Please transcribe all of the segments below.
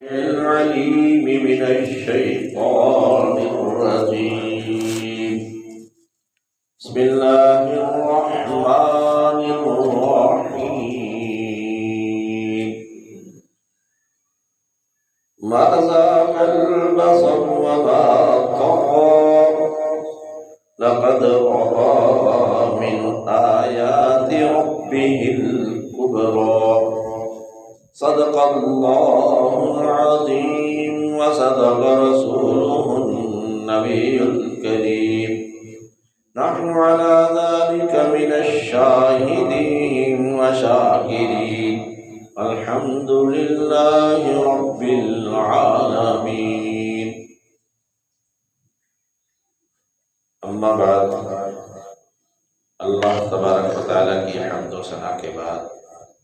العليم من الشيطان الرجيم. بسم الله الرحمن الرحيم. ما زاغ البصر وما طغى لقد رأى من آيات ربه الكبرى. صدق الله العظيم وصدق رسوله النبي الكريم. نحن على ذلك من الشاهدين وشاكرين. الحمد لله رب العالمين. اما بعد، اللہ تبارک و تعالیٰ کی حمد و ثنا کے بعد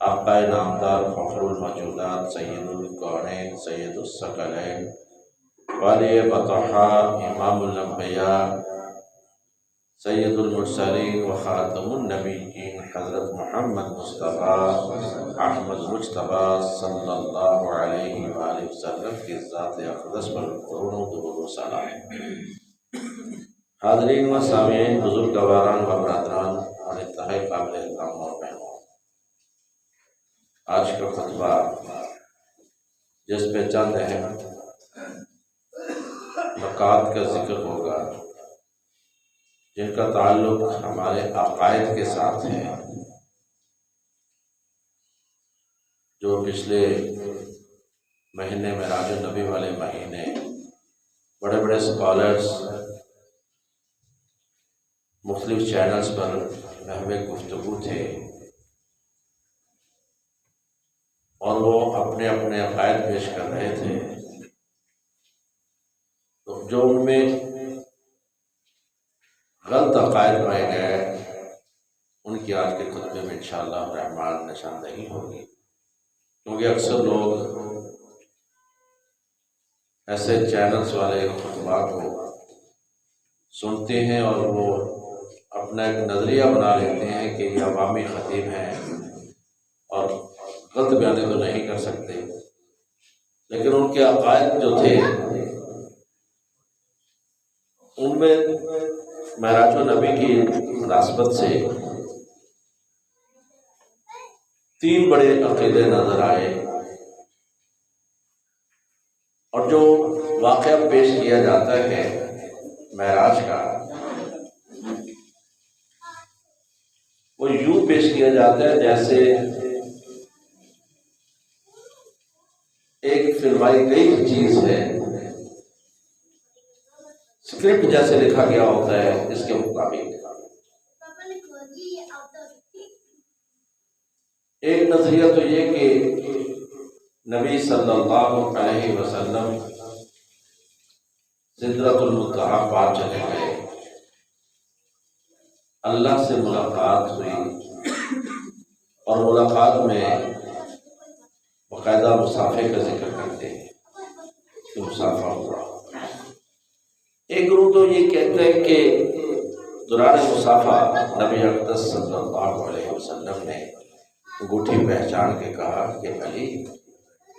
آقا نامدار فخر الموجودات سید الکونین سید الثقلین والی بطحا امام الانبیاء سید المرسلین و خاتم النبیین حضرت محمد مصطفیٰ احمد مجتبیٰ صلی اللہ علیہ وآلہ وسلم کی ذات اقدس پر کروڑوں درود و سلام. حاضرین و سامعین، بزرگواران و برادران اور انتہائی قابل احترام اور بہنوں، آج کا خطبہ جس پہ چند اہم نکات کا ذکر ہوگا جن کا تعلق ہمارے عقائد کے ساتھ ہے، جو پچھلے مہینے معراج النبی والے مہینے بڑے بڑے اسکالرز مختلف چینلز پر محو گفتگو تھے اور وہ اپنے اپنے عقائد پیش کر رہے تھے. تو جو ان میں غلط عقائد پائے گئے ان کی آج کے خطبے میں انشاءاللہ الرحمن نشاندہی ہوگی، کیونکہ اکثر لوگ ایسے چینلز والے خطبات کو سنتے ہیں اور وہ اپنا ایک نظریہ بنا لیتے ہیں کہ یہ عوامی خطیب ہیں اور غلط بیانے تو نہیں کر سکتے، لیکن ان کے عقائد جو تھے ان میں معراج النبی کی مناسبت سے تین بڑے عقیدے نظر آئے، اور جو واقعہ پیش کیا جاتا ہے معراج کا وہ یوں پیش کیا جاتا ہے جیسے ایک فلمائی گئی چیز ہے، اسکرپٹ جیسے لکھا گیا ہوتا ہے اس کے مطابق. ایک نظریہ تو یہ کہ نبی صلی اللہ علیہ وسلم سدرۃ المنتہا پار چلے گئے، اللہ سے ملاقات ہوئی اور ملاقات میں باقاعدہ مسافے کا ذکر کرتے ہیں کہ مسافہ ہوا. ایک گروہ تو یہ کہتا ہے کہ دوران مسافہ نبی اقدس صلی اللہ علیہ وسلم نے انگوٹھی پہچان کے کہا کہ علی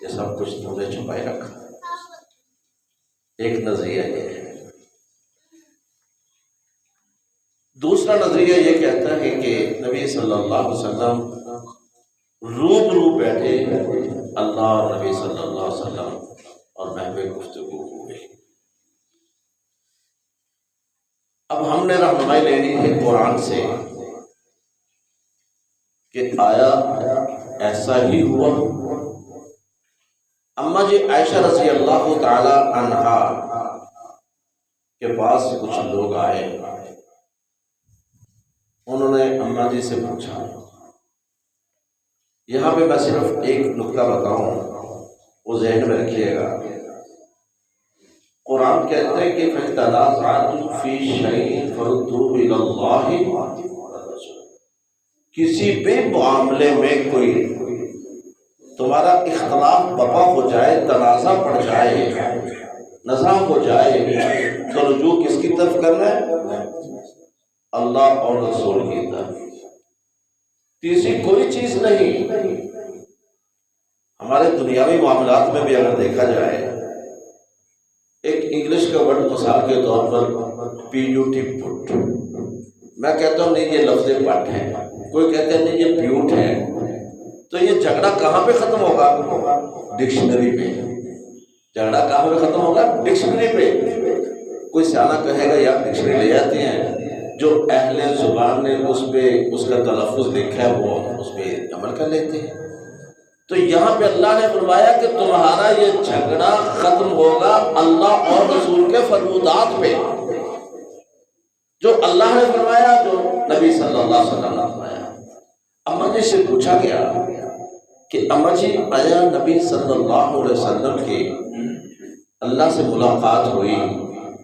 یہ سب کچھ تم نے چھپائے رکھا. ایک نظریہ یہ ہے. دوسرا نظریہ یہ کہتا ہے کہ نبی صلی اللہ علیہ وسلم روبرو بیٹھے اللہ اور نبی صلی اللہ علیہ وسلم اور محو گفتگو ہوئے. اب ہم نے رہنمائی لینی ہے قرآن سے کہ آیا ایسا ہی ہوا. اما جی عائشہ رضی اللہ تعالی عنہا کے پاس کچھ لوگ آئے، انہوں نے اماں جی سے پوچھا. یہاں پہ میں صرف ایک نکتہ بتاؤں، وہ ذہن میں رکھیے گا. قرآن کہتا ہے کہ فَإِنْ فِي شَيْءٍ فَرُدُّوهُ إِلَى اللَّهِ وَالرَّسُولِ. کسی بھی معاملے میں کوئی تمہارا اختلاف بپا ہو جائے، تنازع پڑ جائے، نزاع ہو جائے، تو رجوع کس کی طرف کرنا ہے؟ اللہ اور رسول کی طرف. تیسری کوئی چیز نہیں. ہمارے دنیاوی معاملات میں بھی اگر دیکھا جائے، ایک انگلش کا ورڈ مثال کے طور پر پیوٹیفل، میں کہتا ہوں نہیں یہ لفظ پٹ ہے، کوئی کہتے ہیں نہیں یہ پیوٹ ہے، تو یہ جھگڑا کہاں پہ ختم ہوگا؟ ڈکشنری پہ۔ جھگڑا کہاں پہ ختم ہوگا؟ ڈکشنری پہ۔ کوئی سیاح کہے گا یار ڈکشنری لے جاتے ہیں، جو اہل زبان نے اس پہ اس کا تلفظ لکھا ہے وہ اس پہ عمل کر لیتے ہیں۔ تو یہاں پہ اللہ نے فرمایا کہ تمہارا یہ جھگڑا ختم ہوگا اللہ اور رسول کے فرمودات پہ، جو اللہ نے فرمایا، جو نبی صلی اللہ علیہ وسلم نے فرمایا۔ اماں جی سے پوچھا گیا کہ اماں جی آیا نبی صلی اللہ علیہ وسلم کی اللہ سے ملاقات ہوئی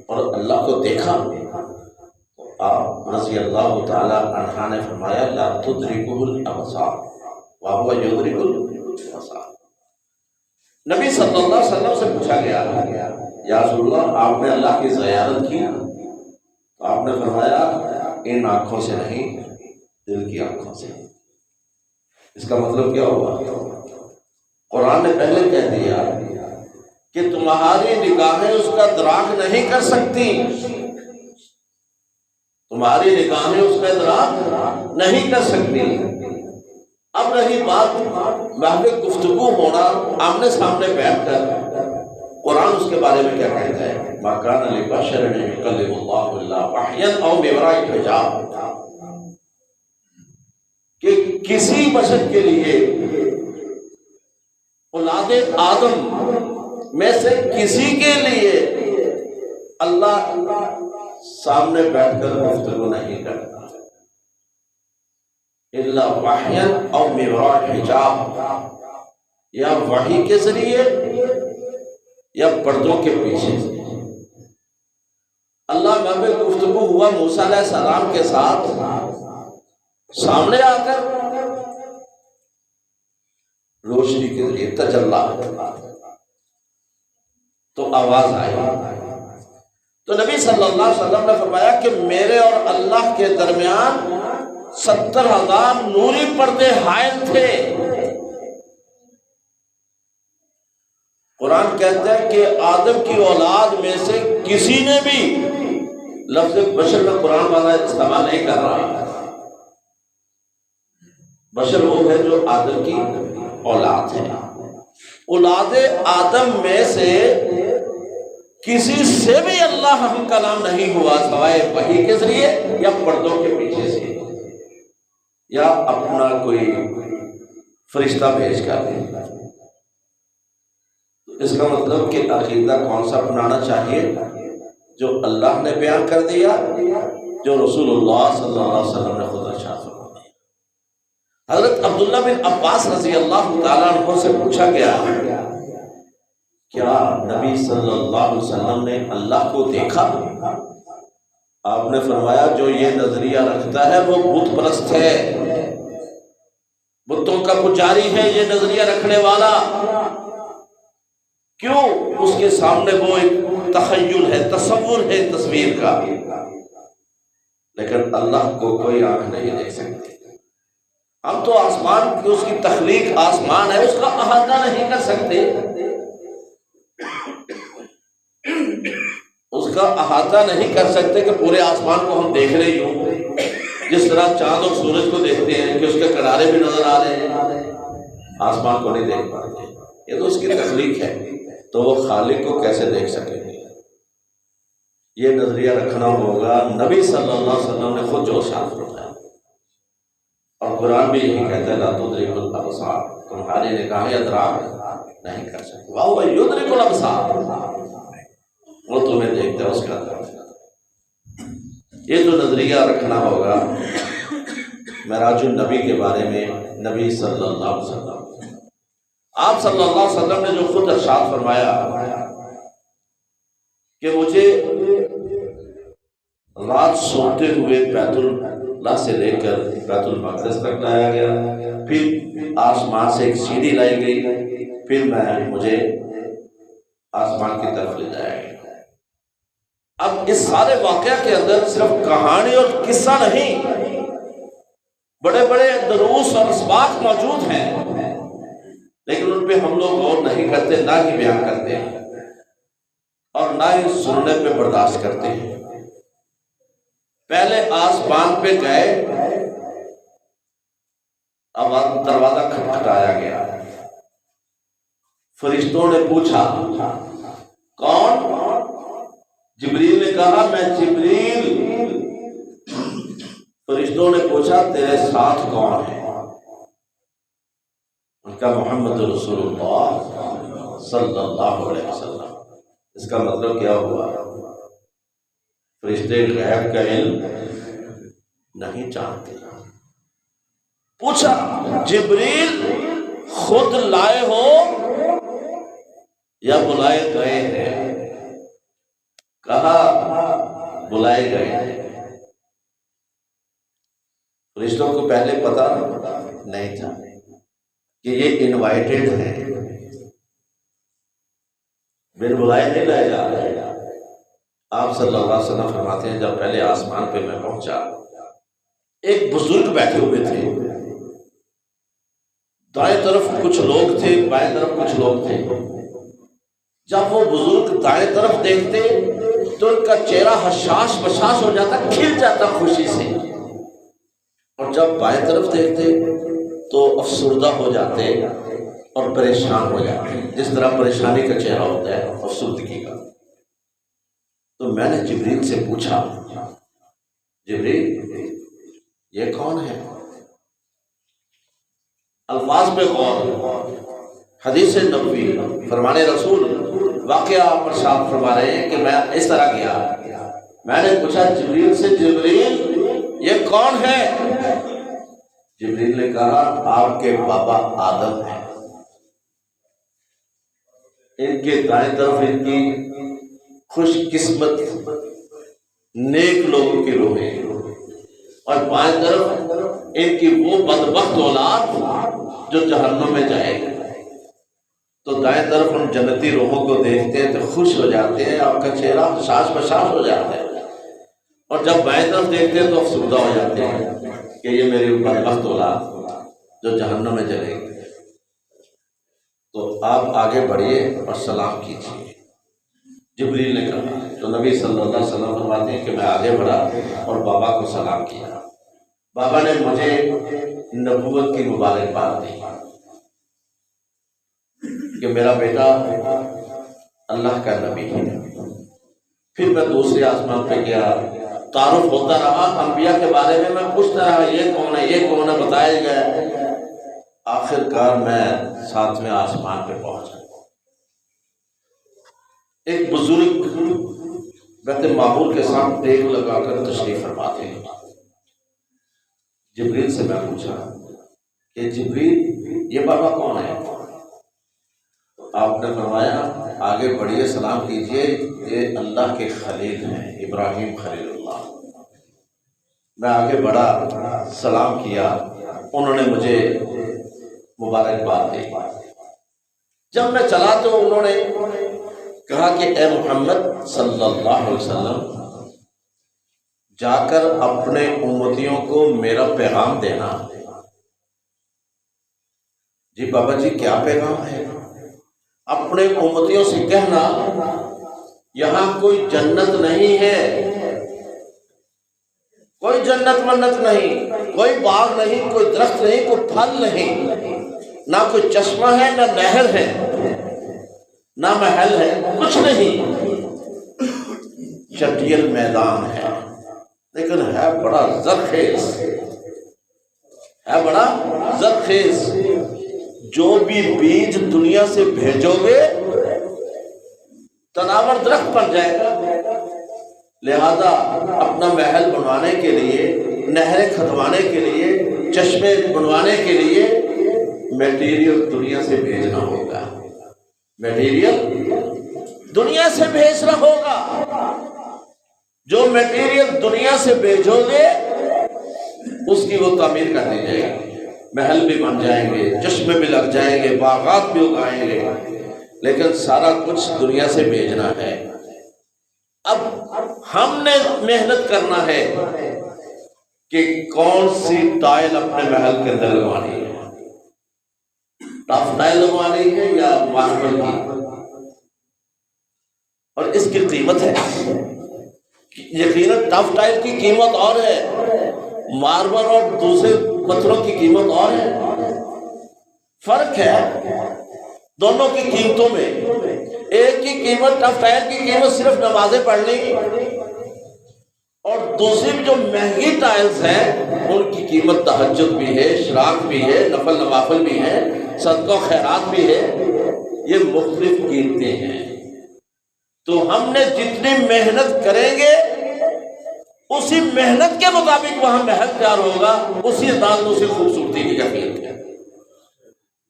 اور اللہ کو دیکھا؟ آپ رضی اللہ تعالی عنہ نے فرمایا لا تدرکہ الابصار وہو یدرک الابصار۔ نبی صلی اللہ علیہ وسلم سے پوچھا گیا یا رسول اللہ آپ نے اللہ کی زیارت کی؟ تو آپ نے فرمایا ان آنکھوں سے نہیں، دل کی آنکھوں سے۔ اس کا مطلب کیا ہوا؟ قرآن نے پہلے کہہ دیا کہ تمہاری نگاہیں اس کا ادراک نہیں کر سکتی، تمہاری نگاہیں اس کا ادراک نہیں کر سکتی۔ اب رہی بات محض گفتگو ہونا، آمنے سامنے بیٹھ کر، قرآن اس کے بارے میں کیا کہتا ہے؟ ما کان لبشر ان یکلم اللہ الا وحیا او من وراء حجاب، کہ کسی بشر کے لیے اولاد آدم میں سے کسی کے لیے اللہ سامنے بیٹھ کر گفتگو نہیں کرتا، الا وحیا او من وراء حجاب، یا وحی کے ذریعے یا پردوں کے پیچھے۔ اللہ میں گفتگو ہوا موسیٰ علیہ السلام کے ساتھ، سامنے آ کر روشنی کے ذریعے تجلی، تو آواز آئی۔ تو نبی صلی اللہ علیہ وسلم نے فرمایا کہ میرے اور اللہ کے درمیان 70,000 نوری پردے حائل تھے۔ قرآن کہتا ہے کہ آدم کی اولاد میں سے کسی نے بھی، لفظ بشر میں قرآن والا استعمال نہیں کر رہا، بشر وہ ہے جو آدم کی اولاد ہے، اولاد آدم میں سے کسی سے بھی اللہ ہم کلام نہیں ہوا سوائے وحی کے ذریعے یا پردوں کے پیچھے سے، یا اپنا کوئی فرشتہ بھیج کر دیں۔ اس کا مطلب کہ عقیدہ کون سا اپنانا چاہیے؟ جو اللہ نے بیان کر دیا، جو رسول اللہ صلی اللہ علیہ وسلم نے خود ارشاد فرما دیا۔ حضرت عبداللہ بن عباس رضی اللہ تعالیٰ عنہ سے پوچھا گیا کیا نبی صلی اللہ علیہ وسلم نے اللہ کو دیکھا؟ آپ نے فرمایا جو یہ نظریہ رکھتا ہے وہ بت پرست ہے، بتوں کا پجاری ہے یہ نظریہ رکھنے والا۔ کیوں؟ اس کے سامنے وہ ایک تخیل ہے، تصور ہے تصویر کا، لیکن اللہ کو کوئی آنکھ نہیں دیکھ سکتی۔ ہم تو آسمان کی، اس کی تخلیق آسمان ہے، اس کا احاطہ نہیں کر سکتے، اس کا احاطہ نہیں کر سکتے کہ پورے آسمان کو ہم دیکھ رہے ہوں، جس طرح چاند اور سورج کو دیکھتے ہیں کہ اس کے کنارے بھی نظر آ رہے ہیں، آسمان کو نہیں دیکھ پاتے۔ یہ تو اس کی تخلیق ہے، تو وہ خالق کو کیسے دیکھ سکیں گے؟ یہ نظریہ رکھنا ہوگا۔ نبی صلی اللہ علیہ وسلم نے خود جو ارشاد فرمایا، اور قرآن بھی یہی کہتا ہے لا تدرک الابصار، تمہاری نگاہیں ادراک نہیں کر سکتی، وہو یدرک الابصار، وہ تمہیں دیکھتا ہے، اس کا ادراک۔ یہ تو نظریہ رکھنا ہوگا معراج النبی کے بارے میں۔ نبی صلی اللہ علیہ وسلم، آپ صلی اللہ علیہ وسلم نے جو خود ارشاد فرمایا کہ مجھے رات سوتے ہوئے بیت اللہ سے لے کر بیت المقدس تک لایا گیا، پھر آسمان سے ایک سیڑھی لائی گئی، پھر مجھے آسمان کی طرف لے جایا گیا۔ اب اس سارے واقعہ کے اندر صرف کہانی اور قصہ نہیں، بڑے بڑے دروس اور اسباق موجود ہیں۔ لیکن ان پہ ہم لوگ غور نہیں کرتے، نہ ہی بیان کرتے ہیں اور نہ ہی سننے پہ برداشت کرتے ہیں۔ پہلے آسمان پہ گئے، اب دروازہ کھٹکھٹایا گیا، فرشتوں نے پوچھا کون؟ جبریل نے کہا میں جبریل۔ فرشتوں نے پوچھا تیرے ساتھ کون ہے؟ ان کا محمد رسول اللہ صلی اللہ علیہ وسلم۔ اس کا مطلب کیا ہوا؟ فرشتے غیب کا علم نہیں جانتے۔ پوچھا جبریل خود لائے ہو یا بلائے گئے ہیں؟ کہا بلائے گئے ہیں۔ فرشتوں کو پہلے پتا نہیں تھا کہ یہ انوائٹڈ ہے، بن بلائے نہیں لائے جا رہے۔ آپ صلی اللہ علیہ وسلم فرماتے ہیں جب پہلے آسمان پہ میں پہنچا، ایک بزرگ بیٹھے ہوئے تھے، دائیں طرف کچھ لوگ تھے، بائیں طرف کچھ لوگ تھے۔ جب وہ بزرگ دائیں طرف دیکھتے تو ان کا چہرہ حشاش بشاش ہو جاتا، کھل جاتا خوشی سے، اور جب بائیں طرف دیکھتے تو افسردہ ہو جاتے اور پریشان ہو جاتے، جس طرح پریشانی کا چہرہ ہوتا ہے افسردگی کا۔ تو میں نے جبریل سے پوچھا جبریل یہ کون ہے؟ الفاظ پہ غور، حدیث نبوی، فرمانے رسول، واقعہ آپ ارشاد فرما رہے ہیں کہ میں اس طرح گیا، میں نے پوچھا جبریل سے جبریل یہ کون ہے؟ جبریل نے کہا آپ کے بابا آدم ہیں، ان کے دائیں طرف ان کی خوش قسمت نیک لوگوں کی روحیں، اور بائیں طرف ان کی وہ بدبخت اولاد جو جہنم میں جائے گی۔ تو دائیں طرف ان جنتی روحوں کو دیکھتے ہیں تو خوش ہو جاتے ہیں، آپ کا چہرہ حشاش بشاش ہو جاتا ہے، اور جب بائیں طرف دیکھتے ہیں تو افسردہ ہو جاتے ہیں کہ یہ میری بدبخت اولاد جو جہنم میں جلے گی۔ تو آپ آگے بڑھیے اور سلام کیجیے، جبریل نے کہا۔ تو نبی صلی اللہ علیہ وسلم فرماتے ہیں کہ میں آگے بڑھا اور بابا کو سلام کیا۔ بابا نے مجھے نبوت کی مبارکباد دی کہ میرا بیٹا اللہ کا نبی ہے۔ پھر میں دوسرے آسمان پہ گیا، تعارف ہوتا رہا، انبیاء کے بارے میں میں پوچھتا رہا یہ کون ہے یہ کون ہے، بتائے گئے۔ آخر کار میں 7ویں آسمان پہ پہنچا۔ ایک بزرگ بیت معمور کے ساتھ ٹیک لگا کر تشریف فرماتے ہیں۔ جبریل سے میں پوچھا کہ جبریل یہ بابا کون ہے؟ تو آپ نے فرمایا آگے بڑھیے سلام کیجیے، یہ اللہ کے خلیل ہیں، ابراہیم خلیل اللہ۔ میں آگے بڑھا، سلام کیا، انہوں نے مجھے مبارکباد دی۔ جب میں چلا تو انہوں نے کہا کہ اے محمد صلی اللہ علیہ وسلم جا کر اپنے امتیوں کو میرا پیغام دینا۔ جی بابا جی کیا پیغام ہے؟ اپنے امتیوں سے کہنا یہاں کوئی جنت نہیں ہے، کوئی جنت منت نہیں، کوئی باغ نہیں، کوئی درخت نہیں، کوئی پھل نہیں، نہ کوئی چشمہ ہے، نہ نہر ہے، نہ محل ہے، کچھ نہیں، چٹیل میدان ہے، لیکن ہے بڑا زرخیز، ہے بڑا زرخیز۔ جو بھی بیج دنیا سے بھیجو گے تناور درخت بن جائے گا۔ لہذا اپنا محل بنوانے کے لیے، نہریں کھدوانے کے لیے، چشمے بنوانے کے لیے میٹیریل دنیا سے بھیجنا ہوگا، میٹیریل دنیا سے بھیجنا ہوگا۔ جو میٹیریل دنیا سے بھیجو گے اس کی وہ تعمیر کر دی جائے گی، محل بھی بن جائیں گے، چشمے بھی لگ جائیں گے، باغات بھی اگائیں گے، لیکن سارا کچھ دنیا سے بھیجنا ہے۔ اب ہم نے محنت کرنا ہے کہ کون سی ٹائل اپنے محل کے اندر لگوانی ہے۔ ٹف ٹائل لگوانی ہے یا ماربل کی، اور اس کی قیمت ہے، یقیناً ٹف ٹائل کی قیمت اور ہے، ماربل اور دوسرے پتھروں کی قیمت اور ہے، فرق ہے دونوں کی قیمتوں میں۔ ایک کی قیمت، ٹف ٹائل کی قیمت صرف نمازیں پڑھنے کی، اور دوسری جو مہنگی ٹائلز ہیں ان کی قیمت تہجد بھی ہے، اشراق بھی ہے، نفل نوافل بھی ہے، صدقہ و خیرات بھی ہے، یہ مختلف قیمتیں ہیں۔ تو ہم نے جتنی محنت کریں گے اسی محنت کے مطابق وہاں محل تیار ہوگا، اسی انداز میں اسی خوبصورتی کی کیفیت ہے۔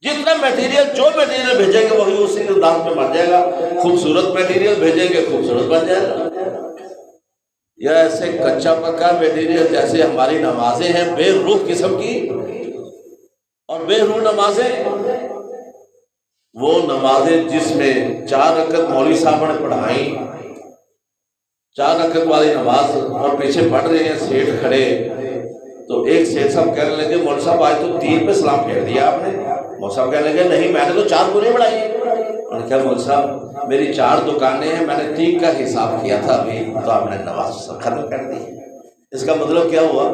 جتنا میٹیریل، جو میٹیریل بھیجیں گے وہی اسی انداز میں بن جائے گا، خوبصورت میٹیریل بھیجیں گے خوبصورت بن جائے گا، یا ایسے کچا پکا میٹیریل جیسے ہماری نمازیں ہیں بے روح قسم کی، اور بے روح نمازیں وہ نمازیں جس میں 4 رکعت مولوی صاحب نے پڑھائیں، 4 رکعت والی نماز، اور پیچھے پڑھ رہے ہیں سیٹھ کھڑے، تو ایک سیٹھ صاحب کہنے لگے مولوی صاحب آج تو 3 پہ سلام پھیر دیا آپ نے۔ مولوی صاحب کہنے لگے نہیں، میں نے تو 4 پوری پڑھائی۔ انہوں نے کہا مولوی صاحب میری 4 دکانیں ہیں، میں نے 3 کا حساب کیا تھا ابھی، تو آپ نے نماز ختم کر دی۔ اس کا مطلب کیا ہوا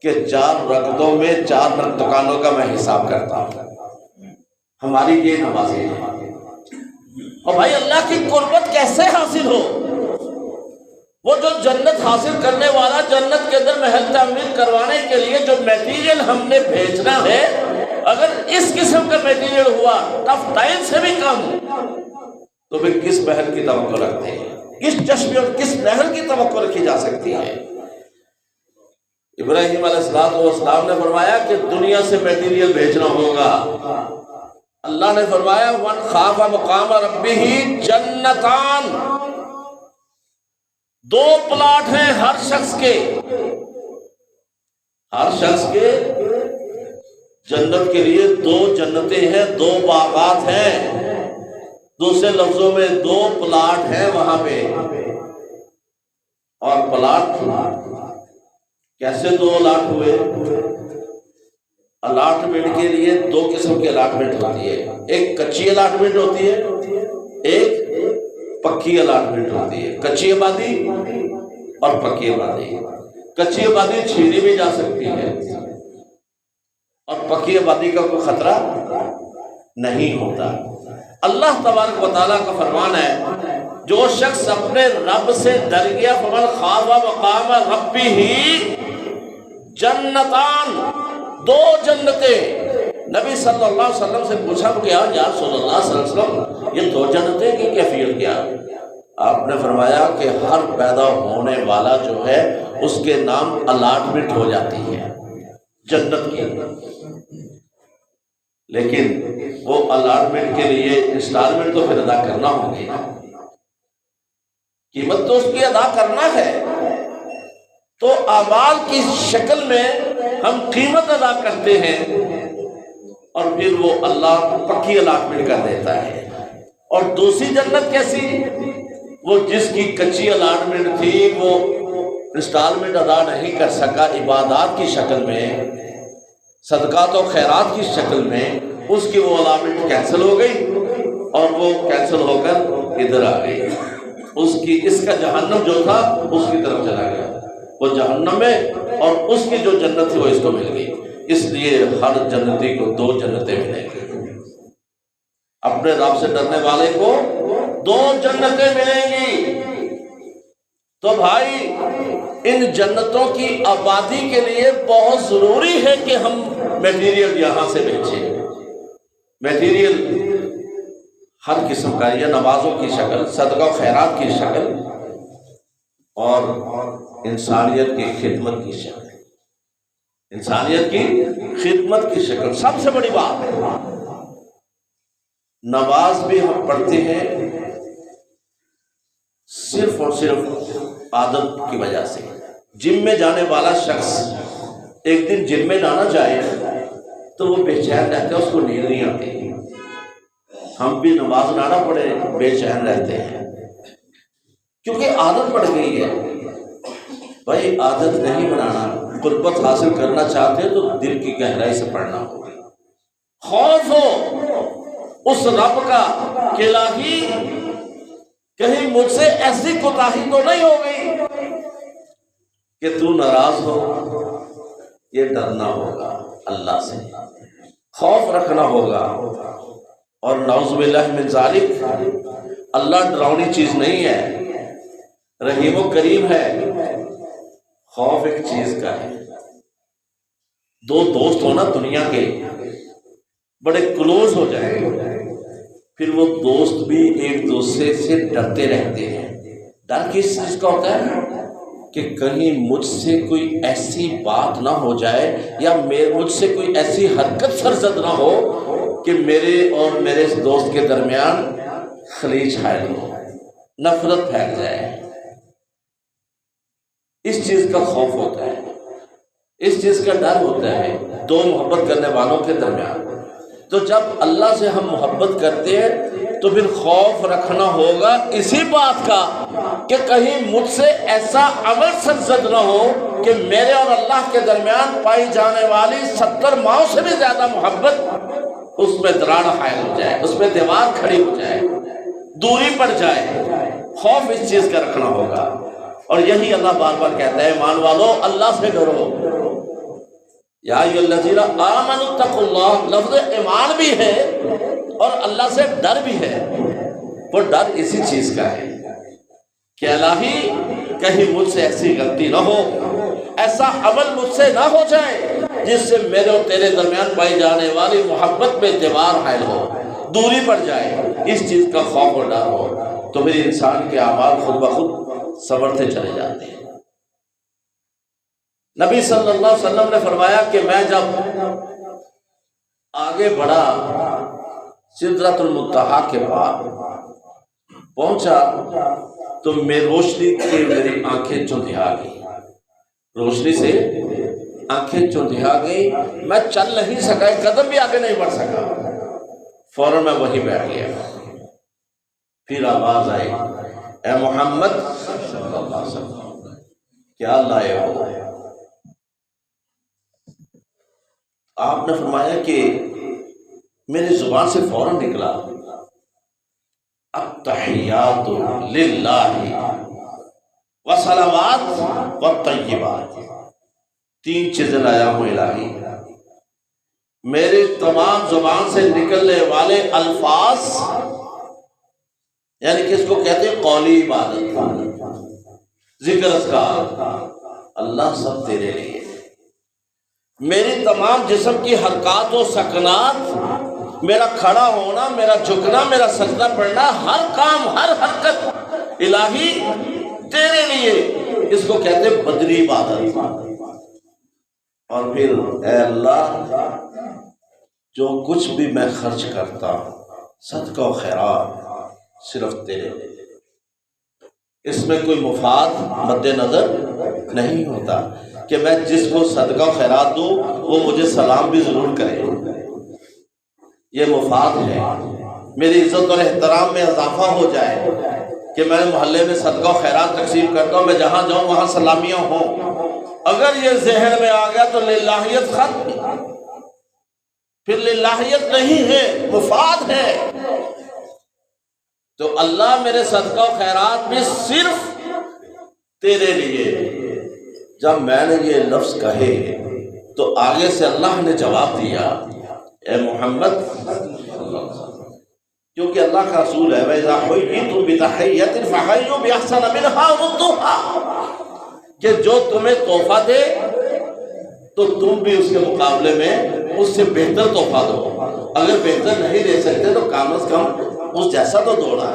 کہ 4 رکعتوں میں 4 دکانوں کا میں حساب کرتا ہوں۔ ہماری یہ نمازیں ہیں۔ اور بھائی اللہ کی قربت کیسے حاصل ہو؟ وہ جو جنت حاصل کرنے والا، جنت کے اندر محل تعمیر کروانے کے لیے جو میٹیریل ہم نے بھیجنا ہے، اگر اس قسم کا میٹیریل ہوا ٹف ٹائل سے بھی کم، تو پھر کس محل کی توقع رکھتے ہیں؟ کس چشمے اور کس نہر کی توقع رکھی جا سکتی ہے؟ ابراہیم علیہ السلام نے فرمایا کہ دنیا سے میٹیریل بھیجنا ہوگا۔ اللہ نے فرمایا وَمَنْ خَافَ مَقَامَ رَبِّهِ جَنَّتَانِ، 2 پلاٹ ہیں ہر شخص کے، ہر شخص کے جنت کے لیے 2 جنتیں ہیں، 2 باغات ہیں، دوسرے لفظوں میں 2 پلاٹ ہیں وہاں پہ۔ اور پلاٹ کیسے 2 الاٹ ہوئے؟ الاٹمنٹ کے لیے 2 قسم کی الاٹمنٹ ہوتی ہے، ایک کچی الاٹمنٹ ہوتی ہے، ایک پکی الاٹمنٹ ہوتی ہے، کچی آبادی اور پکی آبادی۔ کچی آبادی چھینی بھی جا سکتی ہے اور پکی آبادی کا کوئی خطرہ نہیں ہوتا۔ اللہ تبارک و تعالیٰ کا فرمان ہے جو شخص اپنے رب سے ڈر گیا، فمن خاف مقام ربہ جنتان، 2 جنتیں۔ نبی صلی اللہ علیہ وسلم سے پوچھا کہ یا رسول اللہ صلی اللہ علیہ وسلم یہ 2 جنتیں کی کیفیت کیا؟ آپ نے فرمایا کہ ہر پیدا ہونے والا جو ہے اس کے نام الاٹمنٹ ہو جاتی ہے جنت کی، لیکن وہ الاٹمنٹ کے لیے انسٹالمنٹ تو پھر ادا کرنا ہوگی نا، قیمت تو اس کی ادا کرنا ہے۔ تو اعمال کی شکل میں ہم قیمت ادا کرتے ہیں اور پھر وہ اللہ پکی الاٹمنٹ کر دیتا ہے۔ اور دوسری جنت کیسی؟ وہ جس کی کچی الاٹمنٹ تھی، وہ انسٹالمنٹ ادا نہیں کر سکا عبادات کی شکل میں، صدقات و خیرات کی شکل میں، اس کی وہ الاٹمنٹ کینسل ہو گئی اور وہ کینسل ہو کر ادھر آ گئی، اس کا جہنم جو تھا اس کی طرف چلا گیا، وہ جہنم میں، اور اس کی جو جنت تھی وہ اس کو مل گئی۔ اس لیے ہر جنتی کو 2 جنتیں ملیں گی، اپنے رب سے ڈرنے والے کو 2 جنتیں ملیں گی۔ تو بھائی ان جنتوں کی آبادی کے لیے بہت ضروری ہے کہ ہم میٹیریل یہاں سے بھیجیں، میٹیریل ہر قسم کا، یا نمازوں کی شکل، صدقہ و خیرات کی شکل، اور انسانیت کی خدمت کی شکل، انسانیت کی خدمت کی شکل۔ سب سے بڑی بات ہے نماز بھی ہم پڑھتے ہیں صرف اور صرف عادت کی وجہ سے۔ جم میں جانے والا شخص ایک دن جم میں جانا چاہے تو وہ بے چین رہتا ہے، اس کو نیند نہیں آتی۔ ہم بھی نماز نہ پڑھے بے چین رہتے ہیں کیونکہ عادت پڑ گئی ہے۔ بھائی عادت نہیں بنانا، قربت حاصل کرنا چاہتے ہیں تو دل کی گہرائی سے پڑھنا ہوگا۔ خوف ہو اس رب کا کہ الہی کہیں مجھ سے ایسی کوتاہی تو نہیں ہو گئی کہ تو ناراض ہو. یہ ڈرنا ہوگا اللہ سے، خوف رکھنا ہوگا. اور نعوذ باللہ من ذالک، اللہ ڈراؤنی چیز نہیں ہے، رحیم و کریم ہے. خوف ایک چیز کا ہے. دو دوست ہونا دنیا کے بڑے کلوز ہو جائیں، پھر وہ دوست بھی ایک دوسرے سے ڈرتے رہتے ہیں. ڈر کس چیز کا ہوتا ہے؟ کہ کہیں مجھ سے کوئی ایسی بات نہ ہو جائے یا مجھ سے کوئی ایسی حرکت سرزد نہ ہو کہ میرے اور میرے دوست کے درمیان خلیج حائل ہو، نفرت پھیل جائے. اس چیز کا خوف ہوتا ہے، اس چیز کا ڈر ہوتا ہے دو محبت کرنے والوں کے درمیان. تو جب اللہ سے ہم محبت کرتے ہیں تو پھر خوف رکھنا ہوگا اسی بات کا کہ کہیں مجھ سے ایسا عمل سرزد نہ ہو کہ میرے اور اللہ کے درمیان پائی جانے والی 70 ماؤں سے بھی زیادہ محبت اس میں دراڑ حائل ہو جائے، اس میں دیوار کھڑی ہو جائے، دوری پڑ جائے. خوف اس چیز کا رکھنا ہوگا. اور یہی اللہ بار بار کہتا ہے ایمان والو اللہ سے ڈرو. یا ایھا الذین آمنوا اتقوا اللہ، لفظ ایمان بھی ہے اور اللہ سے ڈر بھی ہے. وہ ڈر اسی چیز کا ہے کہ الہی کہیں مجھ سے ایسی غلطی نہ ہو، ایسا عمل مجھ سے نہ ہو جائے جس سے میرے اور تیرے درمیان پائی جانے والی محبت میں دیوار حائل ہو، دوری پڑ جائے. اس چیز کا خوف اور ڈر ہو تو پھر انسان کے اعمال خود بخود سنورتے چلے جاتے ہیں. نبی صلی اللہ علیہ وسلم نے فرمایا کہ میں جب آگے بڑھا سدرۃ المنتہا کے پاس پہنچا تو میں روشنی کی میری آنکھیں چندھیا گئی، روشنی سے آنکھیں چندھیا گئی. میں چل نہیں سکا، ایک قدم بھی آگے نہیں بڑھ سکا. فوراً میں وہیں بیٹھ گیا. پھر آواز آئی اے محمد صلی اللہ علیہ وسلم کیا لائے ہو؟ آپ نے فرمایا کہ میری زبان سے فوراً نکلا التحیات للہ والصلوات والطیبات. 3 چیزیں لایا ہوں الہی. میرے تمام زبان سے نکلنے والے الفاظ، یعنی کہ اس کو کہتے ہیں قولی عبادت، ذکر اذکار، اللہ سب تیرے لیے. میری تمام جسم کی حرکات و سکنات، میرا کھڑا ہونا، میرا جھکنا، میرا سجدہ پڑھنا، ہر کام، ہر حرکت الہی تیرے لیے. اس کو کہتے ہیں بدنی عبادت. اور پھر اے اللہ جو کچھ بھی میں خرچ کرتا ہوں صدقہ و خیرات صرف تیرے لیے. اس میں کوئی مفاد مد نظر نہیں ہوتا کہ میں جس کو صدقہ و خیرات دوں وہ مجھے سلام بھی ضرور کرے. یہ مفاد ہے، میری عزت اور احترام میں اضافہ ہو جائے کہ میں محلے میں صدقہ و خیرات تقسیم کرتا ہوں، میں جہاں جاؤں وہاں سلامیاں ہوں. اگر یہ ذہن میں آ گیا تو للہیت ختم، پھر للہیت نہیں ہے، مفاد ہے. تو اللہ میرے صدقہ و خیرات بھی صرف تیرے لیے. جب میں نے یہ لفظ کہے تو آگے سے اللہ نے جواب دیا اے محمد صلی اللہ علیہ وسلم، کیونکہ اللہ کا رسول ہے وَإِذَا حُيِّيتُم بِتَحِيَّةٍ فَحَيُّوا بِأَحْسَنَ مِنْهَا أَوْ رُدُّوهَا، کہ جو تمہیں تحفہ دے تو تم بھی اس کے مقابلے میں اس سے بہتر تحفہ دو. اگر بہتر نہیں دے سکتے تو کم از کم اس جیسا تو دوڑا.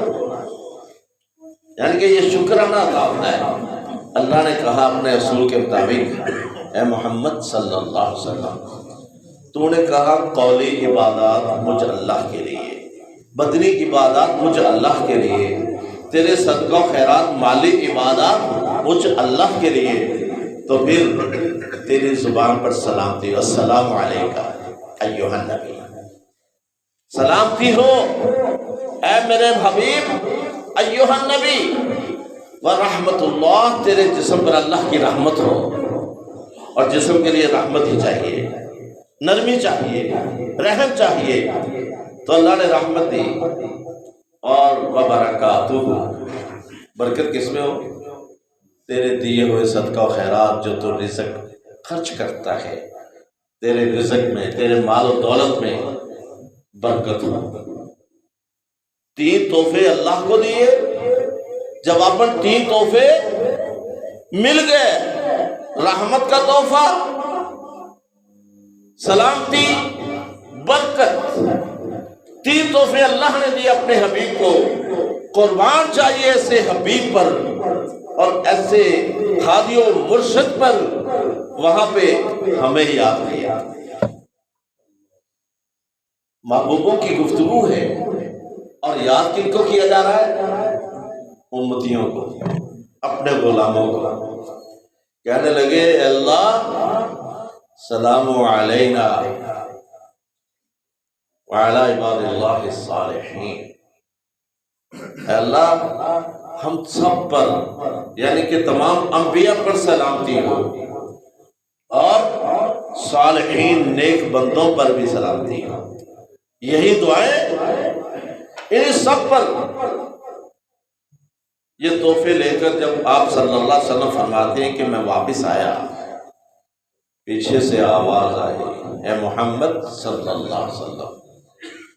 یعنی کہ یہ شکرانہ ادا ہوتا ہے. اللہ نے کہا اپنے رسول کے مطابق اے محمد صلی اللہ علیہ وسلم تو نے کہا قولی عبادات مجھ اللہ کے لیے، بدنی عبادات مجھ اللہ کے لیے، تیرے صدقہ و خیرات مالی عبادات مجھ اللہ کے لیے. تو پھر تیری زبان پر سلامتی، السلام علیکہ ایھا النبی، سلامتی ہو اے میرے حبیب ایھا النبی، ورحمت اللہ، تیرے جسم پر اللہ کی رحمت ہو. اور جسم کے لیے رحمت ہی چاہیے، نرمی چاہیے، رحم چاہیے، تو اللہ نے رحمت دی۔ اور وبرکاتہ، برکت کس میں ہو؟ تیرے دیے ہوئے صدقہ و خیرات جو تو رزق خرچ کرتا ہے، تیرے رزق میں، تیرے مال و دولت میں برکت ہو۔ 3 تحفے اللہ کو دیے، جب اپن 3 تحفے مل گئے، رحمت کا تحفہ، سلامتی، برکت، 3 تحفے اللہ نے دیے اپنے حبیب کو۔ قربان چاہیے ایسے حبیب پر اور ایسے ہادی و مرشد پر، وہاں پہ ہمیں یاد کیا۔ محبوبوں کی گفتگو ہے، اور یاد کن کو کیا جا رہا ہے؟ امتیوں کو، اپنے غلاموں کو۔ کہنے لگے اے اللہ سلام علینا وعلی عباد اللہ الصالحین، اے اللہ ہم سب پر، یعنی کہ تمام انبیاء پر سلامتی ہو، اور صالحین نیک بندوں پر بھی سلامتی ہو۔ یہی دعائیں ان سب پر۔ یہ تحفے لے کر جب آپ صلی اللہ علیہ وسلم فرماتے ہیں کہ میں واپس آیا، پیچھے سے آواز آئی اے محمد صلی اللہ علیہ وسلم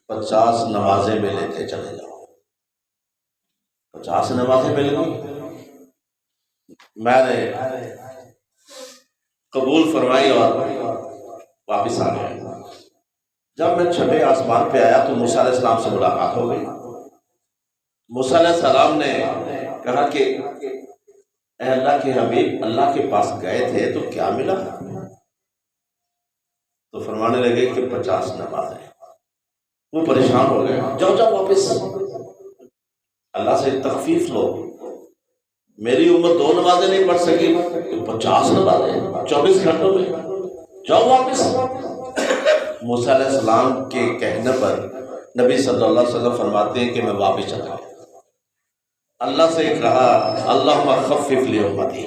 50 نمازیں میں لیتے چلے جاؤ۔ 50 نمازیں مل گئی، میں نے قبول فرمائی اور واپس آ گیا۔ جب میں 6 آسمان پہ آیا تو موسیٰ علیہ السلام سے ملاقات ہو گئی۔ موسیٰ علیہ السلام نے کہا کہ اے اللہ کے حبیب، اللہ کے پاس گئے تھے تو کیا ملا؟ تو فرمانے لگے کہ 50 نمازیں۔ وہ پریشان ہو گئے، جاؤ جاؤ واپس، اللہ سے تخفیف لو، میری امت 2 نمازیں نہیں پڑھ سکی، 50 نمازیں 24 گھنٹوں میں، جاؤ واپس۔ موسیٰ علیہ السلام کے کہنے پر نبی صلی اللہ علیہ وسلم فرماتے ہیں کہ میں واپس چلا گیا۔ اللہ سے کہا اللہم خفف لی امتی،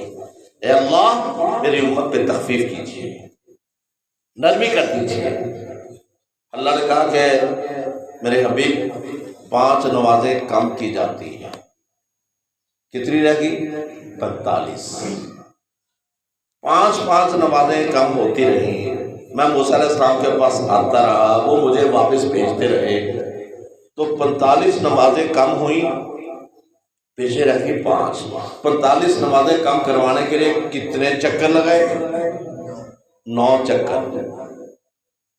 اے اللہ میری امت پہ تخفیف کیجیے، نرمی کر دیجیے۔ اللہ نے کہا کہ میرے حبیب 5 نمازیں کم کی جاتی ہیں، کتنی رہ گئی؟ 45۔ 5 نمازیں کم ہوتی رہی، میں موسیٰ علیہ السلام کے پاس آتا رہا، وہ مجھے واپس بھیجتے رہے، تو 45 نمازیں کم ہوئیں، پیچھے رہ گئی 5۔ 45 نمازیں کم کروانے کے لیے کتنے چکر لگائے؟ 9 چکر۔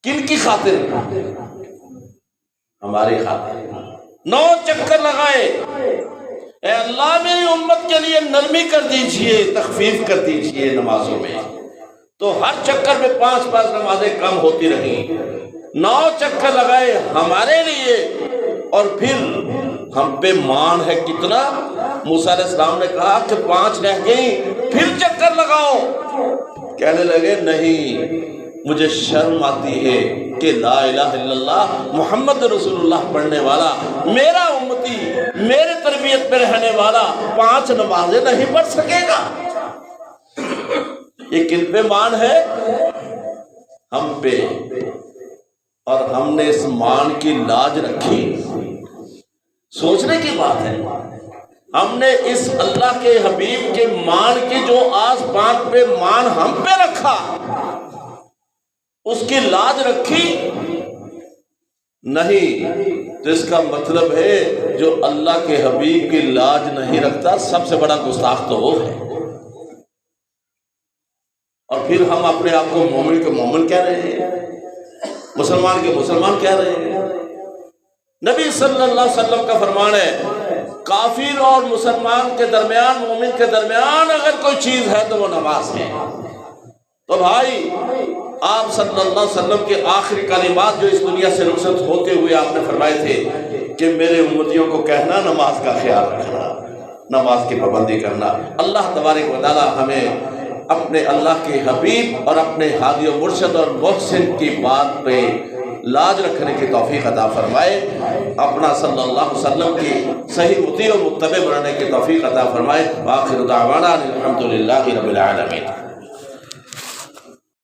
کن کی خاطر؟ ہماری خاطر 9 چکر لگائے۔ اے اللہ میری امت کے لیے نرمی کر دیجئے، تخفیف کر دیجئے نمازوں میں۔ تو ہر چکر میں 5 نمازیں کم ہوتی رہیں، 9 چکر لگائے ہمارے لیے، اور پھر ہم پہ مان ہے کتنا؟ موسیٰ علیہ السلام نے کہا کہ 5 رہ گئیں، پھر چکر لگاؤ۔ کہنے لگے نہیں، مجھے شرم آتی ہے کہ لا الہ الا اللہ محمد رسول اللہ پڑھنے والا، میرا امتی، میرے تربیت میں رہنے والا 5 نمازیں نہیں پڑھ سکے گا۔ یہ کن پہ مان ہے؟ ہم پہ، اور ہم نے اس مان کی لاج رکھی۔ سوچنے کی بات ہے، ہم نے اس اللہ کے حبیب کے مان کی جو آس پاس پہ مان ہم پہ رکھا، اس کی لاج رکھی نہیں، تو اس کا مطلب ہے جو اللہ کے حبیب کی لاج نہیں رکھتا، سب سے بڑا گستاخ تو وہ ہے۔ اور پھر ہم اپنے آپ کو مومن کے مومن کہہ رہے ہیں، مسلمان کے مسلمان کہہ رہے ہیں۔ نبی صلی اللہ علیہ وسلم کا فرمان ہے کافر اور مسلمان کے درمیان، مومن کے درمیان اگر کوئی چیز ہے تو وہ نماز ہے۔ تو بھائی آپ صلی اللہ علیہ وسلم کے آخری کلمات جو اس دنیا سے رخصت ہوتے ہوئے آپ نے فرمائے تھے کہ میرے امتیوں کو کہنا نماز کا خیال رکھنا، نماز کی پابندی کرنا۔ اللہ تبارک و تعالی ہمیں اپنے اللہ کے حبیب اور اپنے ہادی و مرشد اور محسن کی بات پہ لاج رکھنے کی توفیق عطا فرمائے، اپنا صلی اللہ علیہ وسلم کی صحیح مطیع و متبع بنانے کی توفیق عطا فرمائے۔ وآخر دعوانا الحمدللہ رب العالمین۔